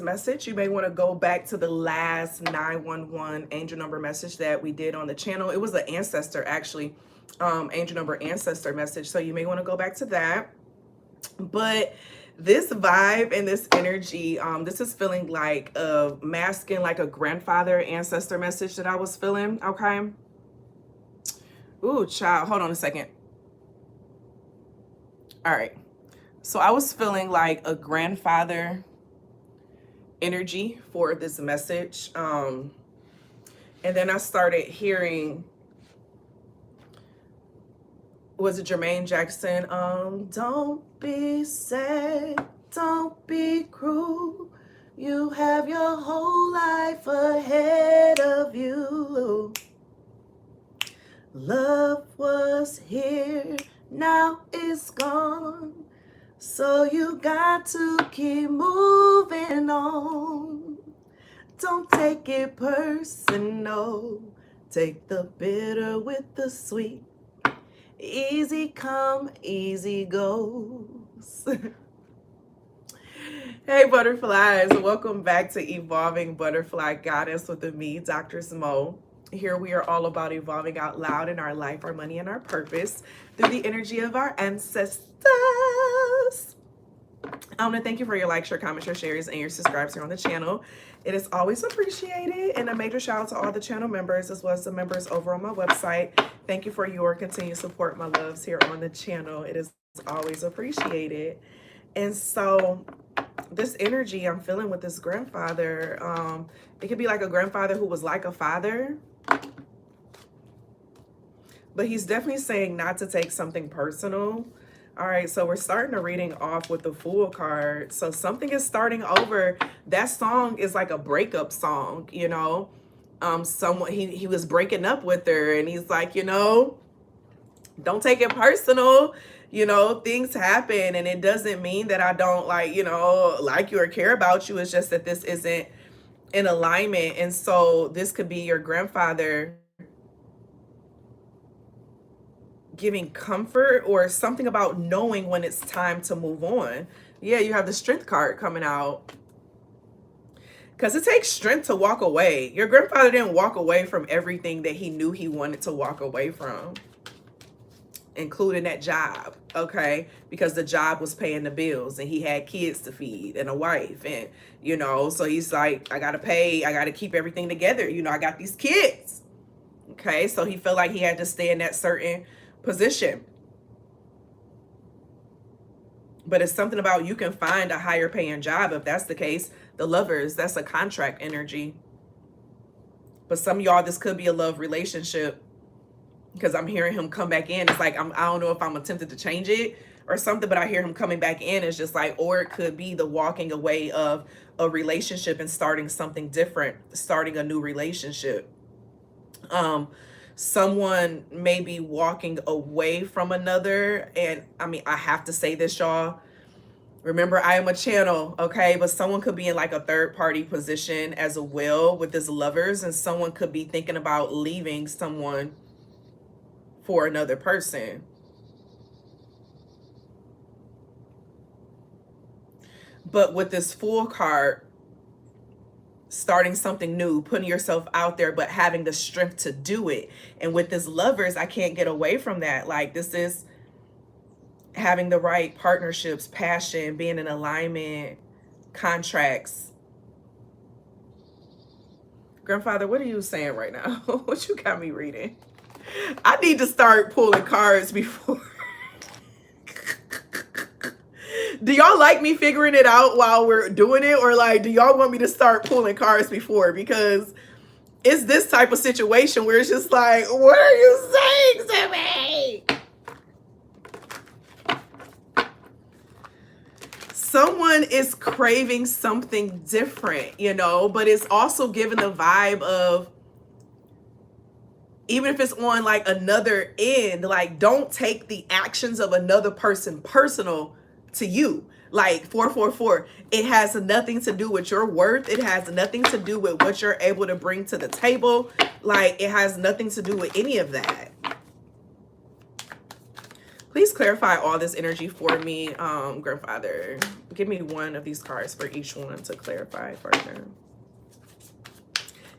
message, you may want to go back to the last 911 angel number message that we did on the channel. It was an ancestor, actually, angel number ancestor message. So you may want to go back to that. But this vibe and this energy, this is feeling like a masculine, like a grandfather ancestor message that I was feeling. Okay. Ooh, child, hold on a second. All right. So I was feeling like a grandfather energy for this message. And then I started hearing, was it Jermaine Jackson? Don't be sad, don't be cruel. You have your whole life ahead of you. Love was here, now it's gone. So you got to keep moving on. Don't take it personal. Take the bitter with the sweet. Easy come, easy goes. Hey butterflies, welcome back to Evolving Butterfly Goddess with me, Doctress Mo. Here we are all about evolving out loud in our life, our money, and our purpose through the energy of our ancestors. I want to thank you for your likes, your comments, your shares, and your subscribes here on the channel. It is always appreciated. And a major shout out to all the channel members as well as the members over on my website. Thank you for your continued support, my loves, here on the channel. It is always appreciated. And so this energy I'm feeling with this grandfather, it could be like a grandfather who was like a father. But he's definitely saying not to take something personal. All right, so we're starting the reading off with the Fool card. So something is starting over. That song is like a breakup song, you know. Someone he was breaking up with her, and he's like, you know, don't take it personal. You know, things happen, and it doesn't mean that I don't like you or care about you. It's just that this isn't in alignment. And so this could be your grandfather giving comfort or something about knowing when it's time to move on. Yeah, you have the Strength card coming out. Because it takes strength to walk away. Your grandfather didn't walk away from everything that he knew he wanted to walk away from, including that job, okay? Because the job was paying the bills and he had kids to feed and a wife. And, you know, so he's like, I got to pay. I got to keep everything together. You know, I got these kids. Okay, so he felt like he had to stay in that certain position. But it's something about you can find a higher paying job if that's the case. The Lovers, that's a contract energy. But some of y'all, this could be a love relationship, because I'm hearing him come back in. It's like, I don't know if I'm tempted to change it or something, but I hear him coming back in. It's just like, or it could be the walking away of a relationship and starting something different, starting a new relationship. Someone may be walking away from another. And I mean, I have to say this, y'all. Remember, I am a channel, okay? But someone could be in like a third party position as well with this Lovers. And someone could be thinking about leaving someone for another person. But with this Fool card, starting something new, putting yourself out there, but having the strength to do it. And with this Lovers, I can't get away from that. Like, this is having the right partnerships, passion, being in alignment, contracts. Grandfather, what are you saying right now? What you got me reading? I need to start pulling cards before. Do y'all like me figuring it out while we're doing it? Or like, do y'all want me to start pulling cards before? Because it's this type of situation where it's just like, what are you saying to me? Someone is craving something different, you know, but it's also giving the vibe of, even if it's on like another end, like, don't take the actions of another person personal to you. Like 444, it has nothing to do with your worth. It has nothing to do with what you're able to bring to the table. Like, it has nothing to do with any of that. Please clarify all this energy for me, grandfather. Give me one of these cards for each one to clarify further.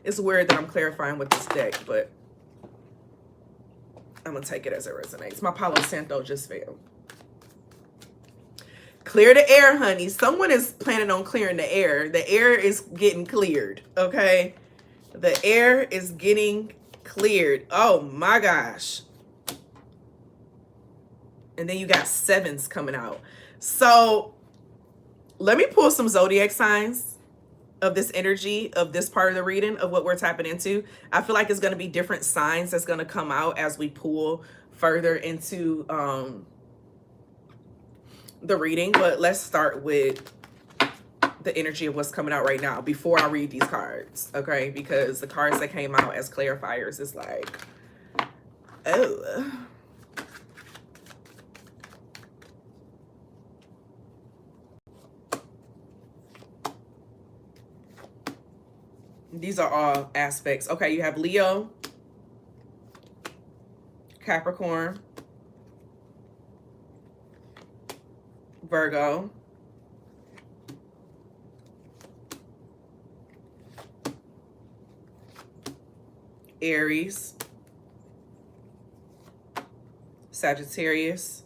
It's weird that I'm clarifying with this deck, but I'm going to take it as it resonates. My Palo Santo just failed. Clear the air, honey. Someone is planning on clearing the air. The air is getting cleared, okay? The air is getting cleared. Oh, my gosh. And then you got sevens coming out. So let me pull some zodiac signs of this energy, of this part of the reading, of what we're tapping into. I feel like it's going to be different signs that's going to come out as we pull further into the reading. But let's start with the energy of what's coming out right now before I read these cards, okay? Because the cards that came out as clarifiers is like, oh. These are all aspects. Okay, you have Leo, Capricorn, Virgo, Aries, Sagittarius,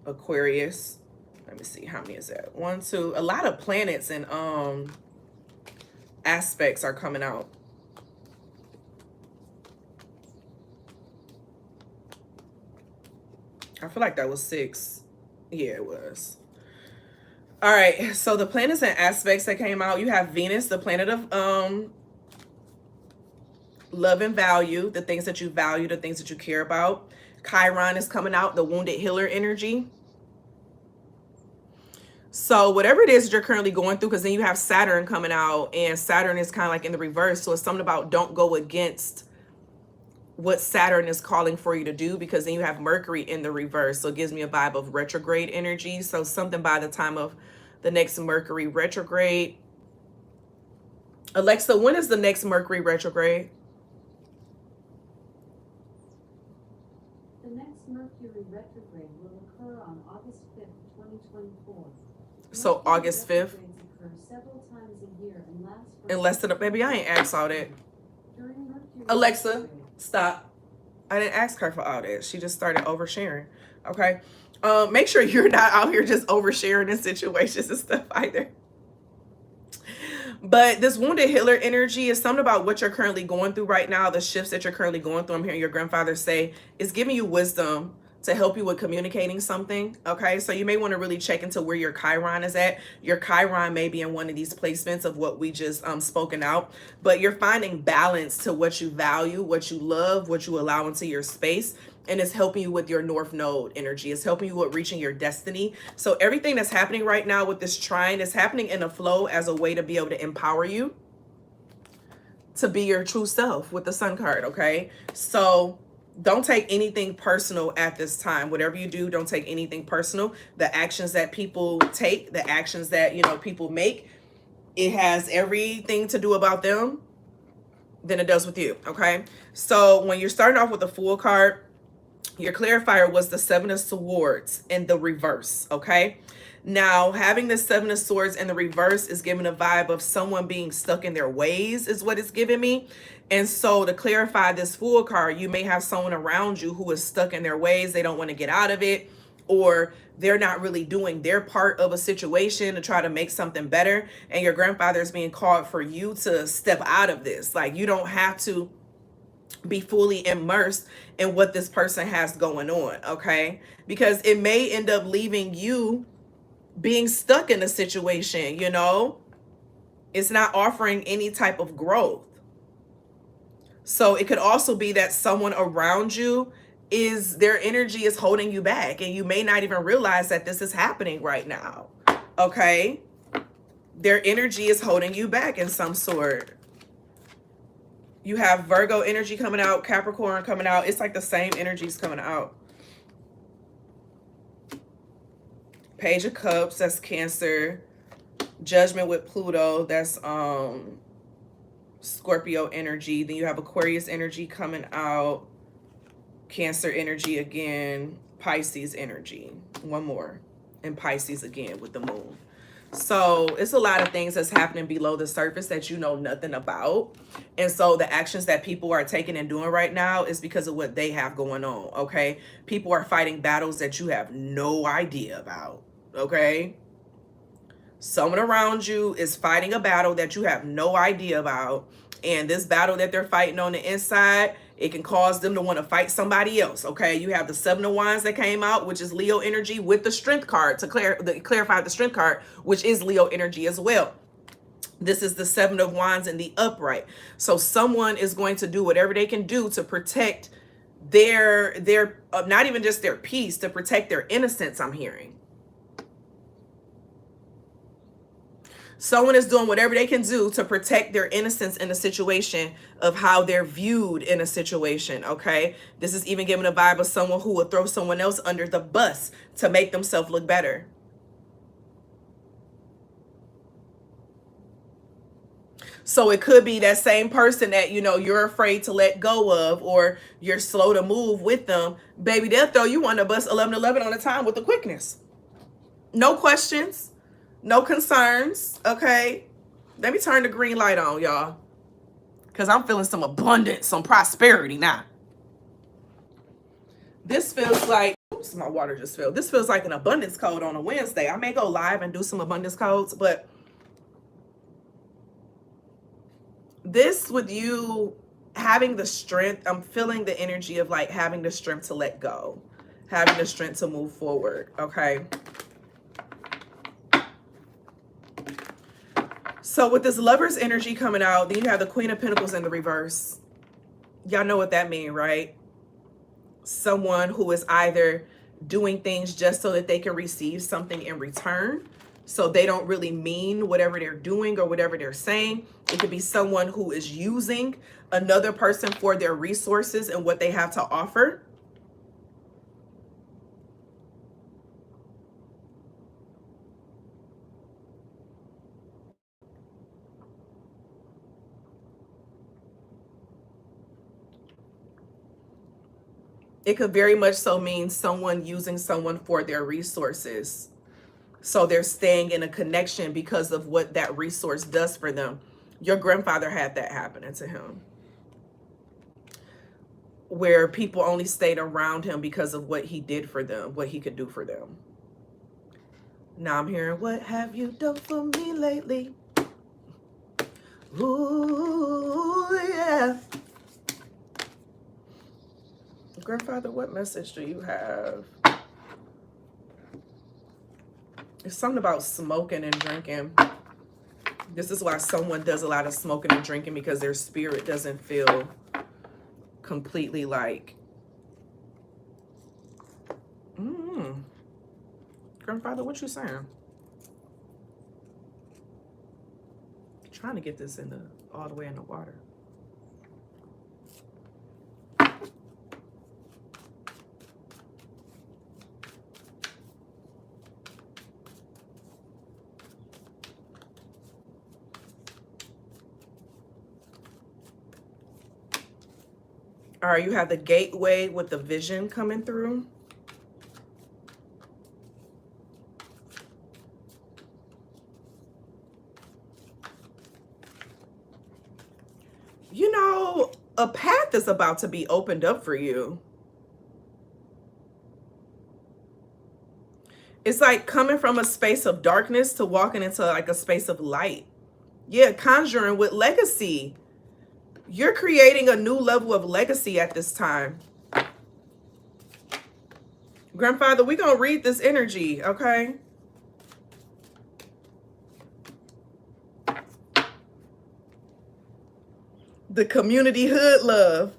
Aquarius. Let me see, how many is that? 1, 2, a lot of planets and aspects are coming out. I feel like that was 6. Yeah, it was. All right, so the planets and aspects that came out, you have Venus, the planet of love and value, the things that you value, the things that you care about. Chiron is coming out, the wounded healer energy. So whatever it is that you're currently going through, because then you have Saturn coming out, and Saturn is kind of like in the reverse. So it's something about don't go against what Saturn is calling for you to do, because then you have Mercury in the reverse. So it gives me a vibe of retrograde energy. So something by the time of the next Mercury retrograde. Alexa, when is the next Mercury retrograde? The next Mercury retrograde will occur on August 5th, 2024. So August 5th. Several times a year and last and less than a baby. I ain't asked all that. Alexa, stop. I didn't ask her for all that. She just started oversharing. Okay. Make sure you're not out here just oversharing in situations and stuff either. But this wounded healer energy is something about what you're currently going through right now. The shifts that you're currently going through, I'm hearing your grandfather say, is giving you wisdom to help you with communicating something. Okay, so you may want to really check into where your Chiron is at. Your Chiron may be in one of these placements of what we just spoken out, but you're finding balance to what you value, what you love, what you allow into your space. And it's helping you with your North Node energy. It's helping you with reaching your destiny. So everything that's happening right now with this trine is happening in a flow as a way to be able to empower you to be your true self with the Sun card, okay? So don't take anything personal at this time. Whatever you do, don't take anything personal. The actions that people take, the actions that, you know, people make, it has everything to do about them than it does with you, okay? So when you're starting off with the Fool card, your clarifier was the Seven of Swords in the reverse, okay? Now, having the Seven of Swords in the reverse is giving a vibe of someone being stuck in their ways is what it's giving me. And so to clarify this Fool card, you may have someone around you who is stuck in their ways. They don't want to get out of it, or they're not really doing their part of a situation to try to make something better. And your grandfather is being called for you to step out of this. Like, you don't have to be fully immersed in what this person has going on, okay? Because it may end up leaving you being stuck in a situation, you know? It's not offering any type of growth. So it could also be that someone around you is, their energy is holding you back, and you may not even realize that this is happening right now, okay? Their energy is holding you back in some sort. You have Virgo energy coming out, Capricorn coming out. It's like the same energies coming out. Page of Cups, that's Cancer. Judgment with Pluto, that's Scorpio energy. Then you have Aquarius energy coming out. Cancer energy again, Pisces energy. One more. And Pisces again with the moon. So it's a lot of things that's happening below the surface that you know nothing about. And so the actions that people are taking and doing right now is because of what they have going on, okay? People are fighting battles that you have no idea about, okay? Someone around you is fighting a battle that you have no idea about. And this battle that they're fighting on the inside, it can cause them to want to fight somebody else, okay? You have the Seven of Wands that came out, which is Leo energy, with the Strength card to clarify the Strength card, which is Leo energy as well. This is the Seven of Wands in the upright. So someone is going to do whatever they can do to protect their not even just their peace, to protect their innocence, I'm hearing. Someone is doing whatever they can do to protect their innocence in a situation of how they're viewed in a situation, okay? This is even giving a vibe of someone who will throw someone else under the bus to make themselves look better. So it could be that same person that, you know, you're afraid to let go of, or you're slow to move with them. Baby, they'll throw you under the bus 11 on a time with the quickness. No questions. No concerns, okay? Let me turn the green light on, y'all. Because I'm feeling some abundance, some prosperity now. This feels like, oops, my water just filled. This feels like an abundance code on a Wednesday. I may go live and do some abundance codes, but this with you having the strength, I'm feeling the energy of like having the strength to let go. Having the strength to move forward, okay? So with this Lover's energy coming out, then you have the Queen of Pentacles in the reverse. Y'all know what that means, right? Someone who is either doing things just so that they can receive something in return. So they don't really mean whatever they're doing or whatever they're saying. It could be someone who is using another person for their resources and what they have to offer. It could very much so mean someone using someone for their resources. So they're staying in a connection because of what that resource does for them. Your grandfather had that happening to him, where people only stayed around him because of what he did for them, what he could do for them. Now I'm hearing, what have you done for me lately? Ooh, yeah. Grandfather, what message do you have? It's something about smoking and drinking. This is why someone does a lot of smoking and drinking, because their spirit doesn't feel completely like, Grandfather, what you saying? Trying to get this in the all the way in the water. All right, you have the gateway with the vision coming through. You know, a path is about to be opened up for you. It's like coming from a space of darkness to walking into like a space of light. Yeah, conjuring with legacy. You're creating a new level of legacy at this time. Grandfather, we're going to read this energy, okay? The community hood love.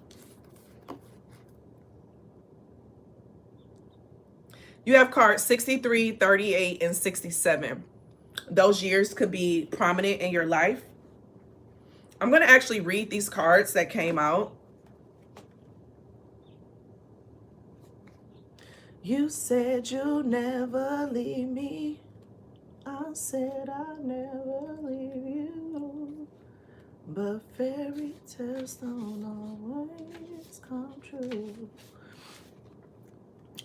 You have cards 63, 38, and 67. Those years could be prominent in your life. I'm going to actually read these cards that came out. You said you'll never leave me. I said I'll never leave you. But fairy tales don't always come true.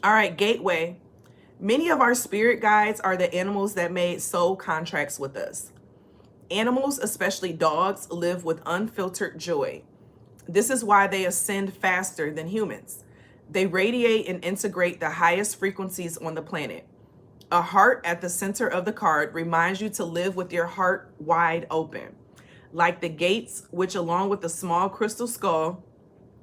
All right, gateway. Many of our spirit guides are the animals that made soul contracts with us. Animals, especially dogs, live with unfiltered joy. This is why they ascend faster than humans. They radiate and integrate the highest frequencies on the planet. A heart at the center of the card reminds you to live with your heart wide open. Like the gates, which along with the small crystal skull,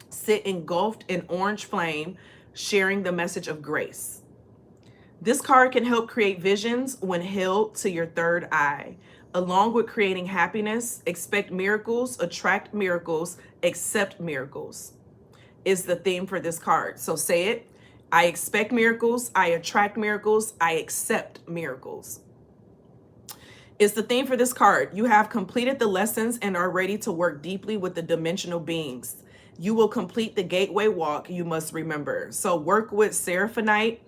sit engulfed in orange flame, sharing the message of grace. This card can help create visions when held to your third eye. Along with creating happiness, expect miracles, attract miracles, accept miracles is the theme for this card. So say it. I expect miracles, I attract miracles, I accept miracles. It's the theme for this card. You have completed the lessons and are ready to work deeply with the dimensional beings. You will complete the gateway walk, you must remember. So work with Seraphonite.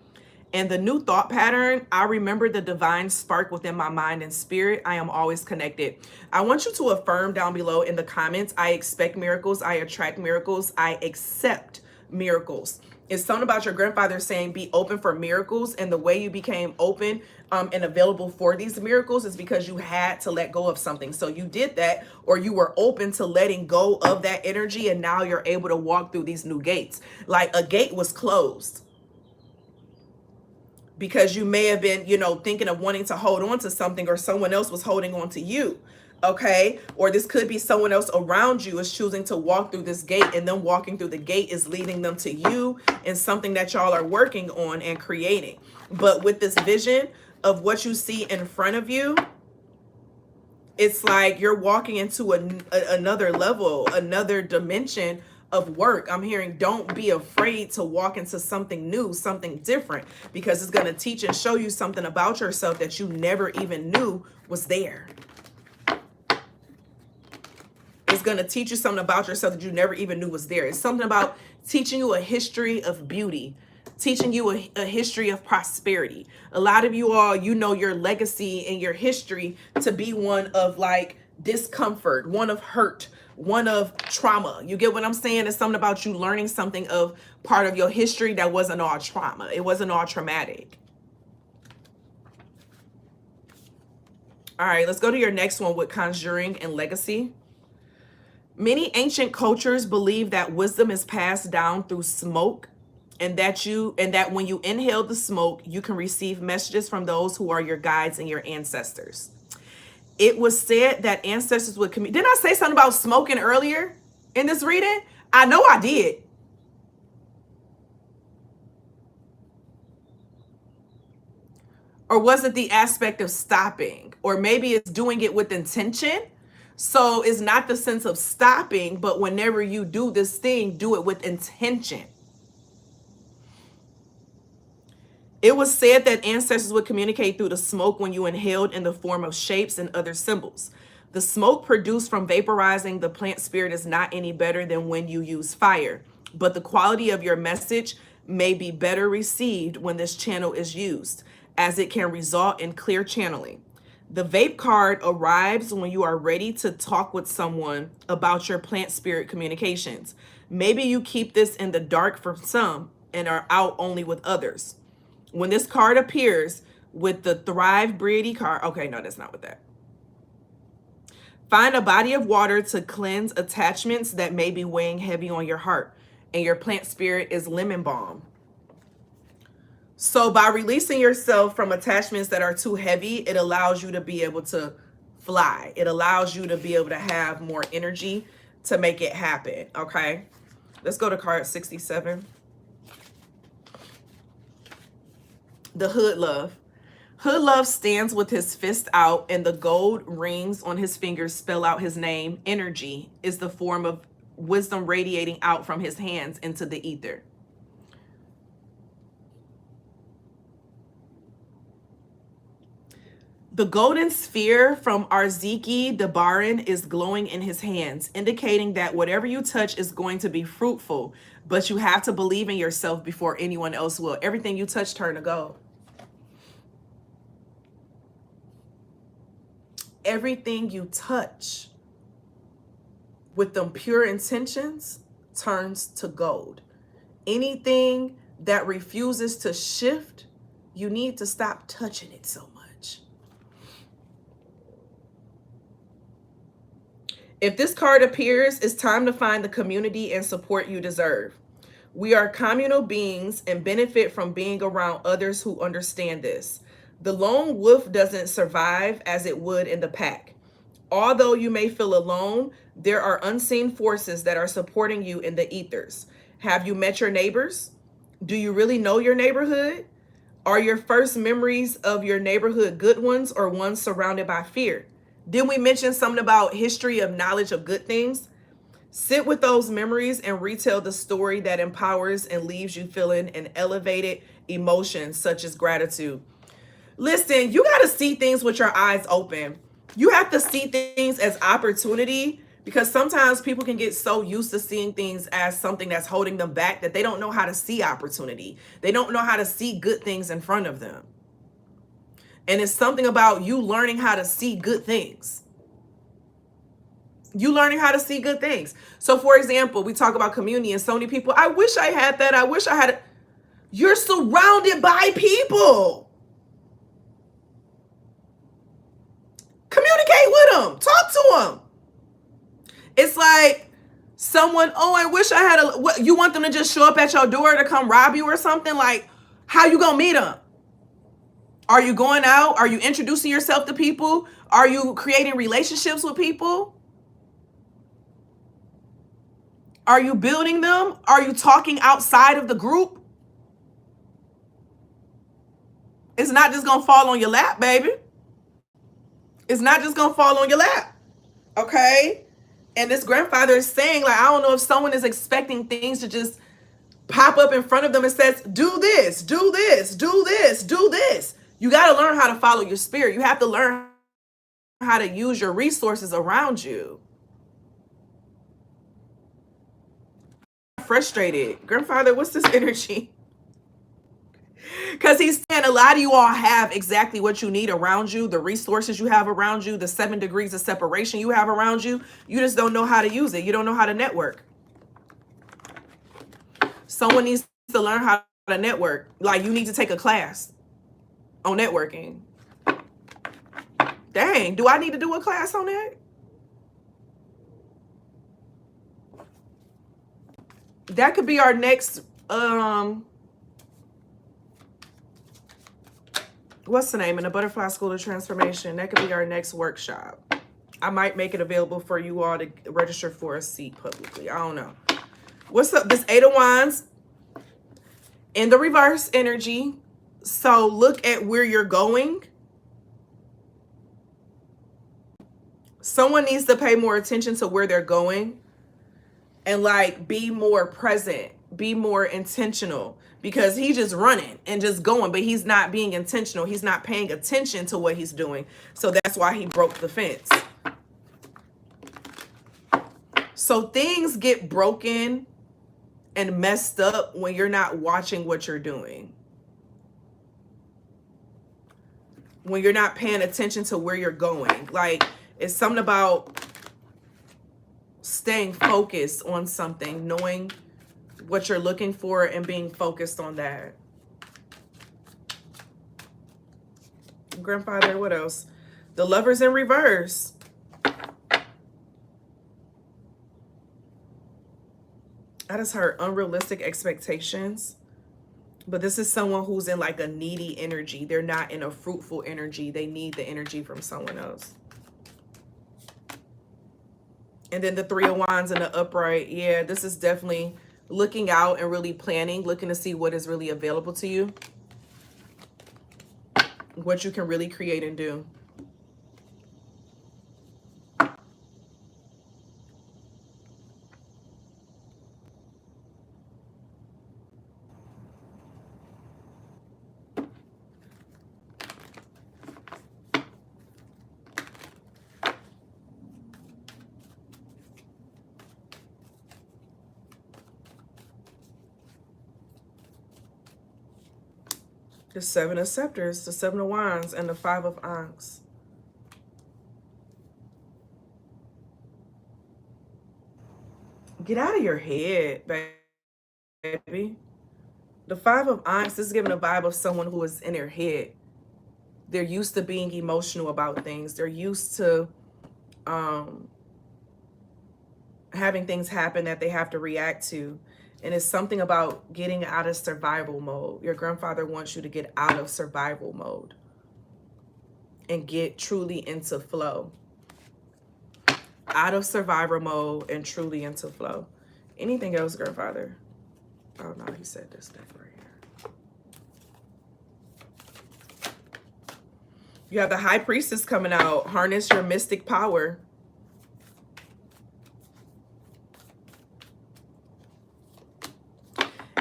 And the new thought pattern, I remember the divine spark within my mind and spirit. I am always connected. I want you to affirm down below in the comments, I expect miracles, I attract miracles, I accept miracles. It's something about your grandfather saying be open for miracles, and the way you became open and available for these miracles is because you had to let go of something. So you did that, or you were open to letting go of that energy, and now you're able to walk through these new gates. Like a gate was closed because you may have been, thinking of wanting to hold on to something, or someone else was holding on to you. Okay. Or this could be someone else around you is choosing to walk through this gate, and then walking through the gate is leading them to you and something that y'all are working on and creating. But with this vision of what you see in front of you, it's like you're walking into another level, another dimension of work. I'm hearing don't be afraid to walk into something new, something different, because it's going to teach and show you something about yourself that you never even knew was there. It's going to teach you something about yourself that you never even knew was there. It's something about teaching you a history of beauty, teaching you a history of prosperity. A lot of you all, your legacy and your history to be one of like discomfort, one of hurt, one of trauma. You get what I'm saying? It's something about you learning something of part of your history that wasn't all trauma. It wasn't all traumatic. All right, let's go to your next one with conjuring and legacy. Many ancient cultures believe that wisdom is passed down through smoke, and that when you inhale the smoke, you can receive messages from those who are your guides and your ancestors. It was said that ancestors would didn't I say something about smoking earlier in this reading? I know I did. Or was it the aspect of stopping? Or maybe it's doing it with intention. So it's not the sense of stopping, but whenever you do this thing, do it with intention. It was said that ancestors would communicate through the smoke when you inhaled in the form of shapes and other symbols. The smoke produced from vaporizing the plant spirit is not any better than when you use fire, but the quality of your message may be better received when this channel is used, as it can result in clear channeling. The vape card arrives when you are ready to talk with someone about your plant spirit communications. Maybe you keep this in the dark for some and are out only with others. When this card appears with the Thrive Briety card, okay, no, that's not with that. Find a body of water to cleanse attachments that may be weighing heavy on your heart, and your plant spirit is lemon balm. So by releasing yourself from attachments that are too heavy, it allows you to be able to fly. It allows you to be able to have more energy to make it happen, okay? Let's go to card 67. The Hood Love. Hood Love stands with his fist out, and the gold rings on his fingers spell out his name. Energy is the form of wisdom radiating out from his hands into the ether. The golden sphere from Arziki Dabaran is glowing in his hands, indicating that whatever you touch is going to be fruitful, but you have to believe in yourself before anyone else will. Everything you touch turn to gold. Everything you touch with them pure intentions turns to gold. Anything that refuses to shift, you need to stop touching it so much. If this card appears, it's time to find the community and support you deserve. We are communal beings and benefit from being around others who understand this. The lone wolf doesn't survive as it would in the pack. Although you may feel alone, there are unseen forces that are supporting you in the ethers. Have you met your neighbors? Do you really know your neighborhood? Are your first memories of your neighborhood good ones or ones surrounded by fear? Didn't we mention something about history of knowledge of good things? Sit with those memories and retell the story that empowers and leaves you feeling an elevated emotion such as gratitude. Listen, you got to see things with your eyes open. You have to see things as opportunity, because sometimes people can get so used to seeing things as something that's holding them back that they don't know how to see opportunity. They don't know how to see good things in front of them. And it's something about you learning how to see good things. You learning how to see good things. So for example, we talk about community and so many people, I wish I had that. I wish I had it. You're surrounded by people. Communicate with them. Talk to them. It's like someone, oh, I wish I had a, what, you want them to just show up at your door to come rob you or something? Like, how you gonna meet them? Are you going out? Are you introducing yourself to people? Are you creating relationships with people? Are you building them? Are you talking outside of the group? It's not just gonna fall on your lap, baby. It's not just gonna fall on your lap. Okay? And this grandfather is saying, like, I don't know if someone is expecting things to just pop up in front of them and says, do this, do this, do this, do this. You got to learn how to follow your spirit. You have to learn how to use your resources around you. Frustrated. Grandfather, what's this energy? Because he's saying a lot of you all have exactly what you need around you, the resources you have around you, the 7 degrees of separation you have around you. You just don't know how to use it. You don't know how to network. Someone needs to learn how to network. Like, you need to take a class on networking. Dang, do I need to do a class on that? That could be our next, what's the name? In the Butterfly School of Transformation. That could be our next workshop. I might make it available for you all to register for a seat publicly. I don't know. What's up? This 8 of Wands in the reverse energy. So look at where you're going. Someone needs to pay more attention to where they're going and like be more present, be more intentional, because he's just running and just going, but he's not being intentional. He's not paying attention to what he's doing. So that's why he broke the fence. So things get broken and messed up when you're not watching what you're doing. When you're not paying attention to where you're going. Like, it's something about staying focused on something, knowing what you're looking for and being focused on that. Grandfather, what else? The Lovers in reverse. I just heard unrealistic expectations. But this is someone who's in like a needy energy. They're not in a fruitful energy. They need the energy from someone else. And then the 3 of Wands in the upright. Yeah, this is definitely looking out and really planning, looking to see what is really available to you. What you can really create and do. The 7 of Scepters, the 7 of Wands, and the 5 of Ankhs. Get out of your head, baby. The Five of Ankh, this is giving a vibe of someone who is in their head. They're used to being emotional about things. They're used to having things happen that they have to react to. And it's something about getting out of survival mode. Your grandfather wants you to get out of survival mode and get truly into flow. Out of survivor mode and truly into flow. Anything else, grandfather? Oh no, he said this stuff right here. You have the High Priestess coming out. Harness your mystic power.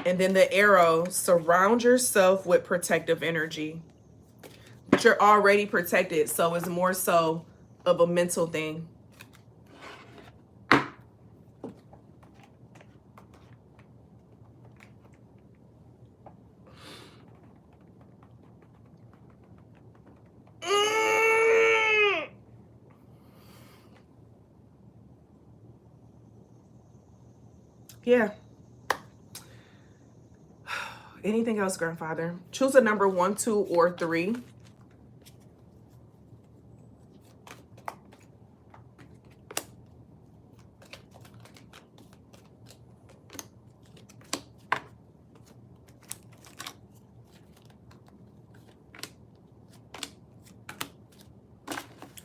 And then the Arrow. Surround yourself with protective energy. But you're already protected, so it's more so of a mental thing. Yeah. Anything else, grandfather? Choose a number 1, 2, or 3.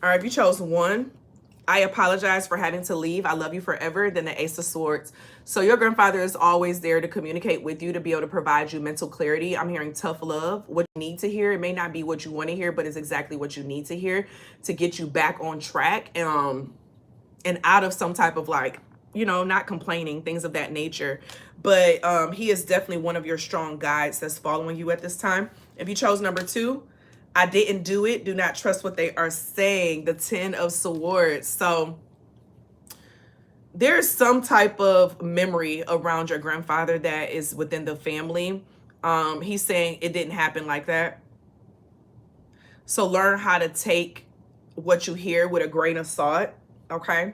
All right, if you chose 1, I apologize for having to leave. I love you forever. Then the Ace of Swords. So your grandfather is always there to communicate with you, to be able to provide you mental clarity. I'm hearing tough love, what you need to hear. It may not be what you want to hear, but it's exactly what you need to hear to get you back on track and out of some type of, like, you know, not complaining, things of that nature. But he is definitely one of your strong guides that's following you at this time. If you chose number 2, I didn't do it. Do not trust what they are saying. The 10 of Swords. So there's some type of memory around your grandfather that is within the family. He's saying it didn't happen like that. So learn how to take what you hear with a grain of salt. Okay.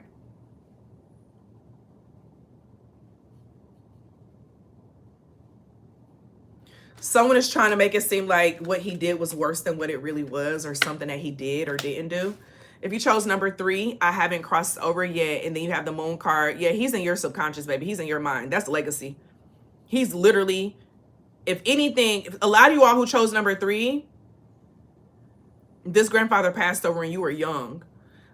Someone is trying to make it seem like what he did was worse than what it really was, or something that he did or didn't do. If you chose number 3, I haven't crossed over yet. And then you have the Moon card. Yeah, he's in your subconscious, baby. He's in your mind. That's legacy. He's literally, if anything, a lot of you all who chose number 3, this grandfather passed over when you were young.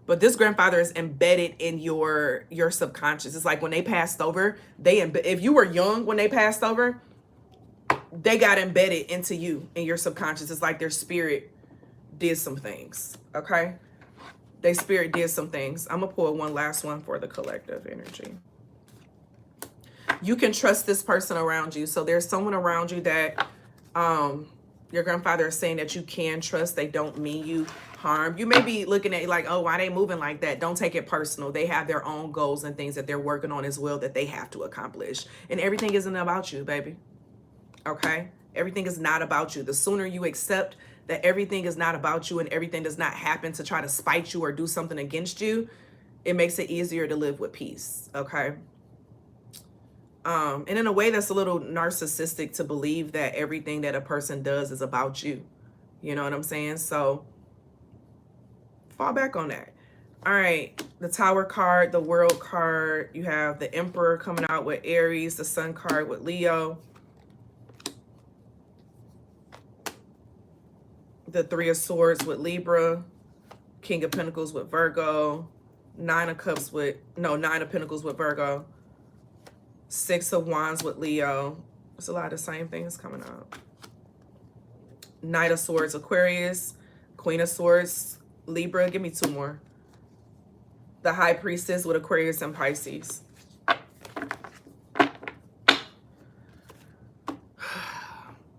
But this grandfather is embedded in your subconscious. It's like when they passed over, if you were young when they passed over, they got embedded into you in your subconscious. It's like their spirit did some things. Okay. Their spirit did some things. I'm going to pull one last one for the collective energy. You can trust this person around you. So there's someone around you that your grandfather is saying that you can trust. They don't mean you harm. You may be looking at it like, oh, why they moving like that? Don't take it personal. They have their own goals and things that they're working on as well that they have to accomplish. And everything isn't about you, baby. Okay? Everything is not about you. The sooner you accept that everything is not about you and everything does not happen to try to spite you or do something against you, it makes it easier to live with peace. Okay? And in a way that's a little narcissistic to believe that everything that a person does is about you. You know what I'm saying? So fall back on that. All right. The Tower card, the World card. You have the Emperor coming out with Aries, the Sun card with Leo. The 3 of Swords with Libra, King of Pentacles with Virgo, 9 of Pentacles with Virgo, 6 of Wands with Leo. There's a lot of the same things coming up. Knight of Swords, Aquarius, Queen of Swords, Libra. Give me 2 more. The High Priestess with Aquarius and Pisces.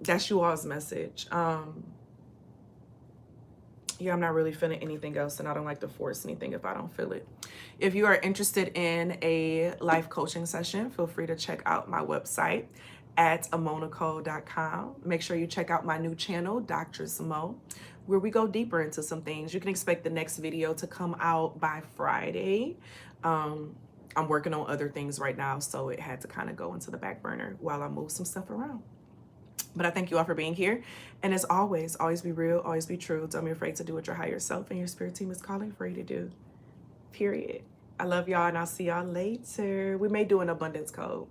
That's you all's message. Yeah, I'm not really feeling anything else, and I don't like to force anything if I don't feel it. If you are interested in a life coaching session, feel free to check out my website at amonicole.com. Make sure you check out my new channel, Doctress Mo, where we go deeper into some things. You can expect the next video to come out by Friday. I'm working on other things right now, so it had to kind of go into the back burner while I move some stuff around. But I thank you all for being here. And as always be real, always be true. Don't be afraid to do what your higher self and your spirit team is calling for you to do. Period. I love y'all, and I'll see y'all later. We may do an abundance code.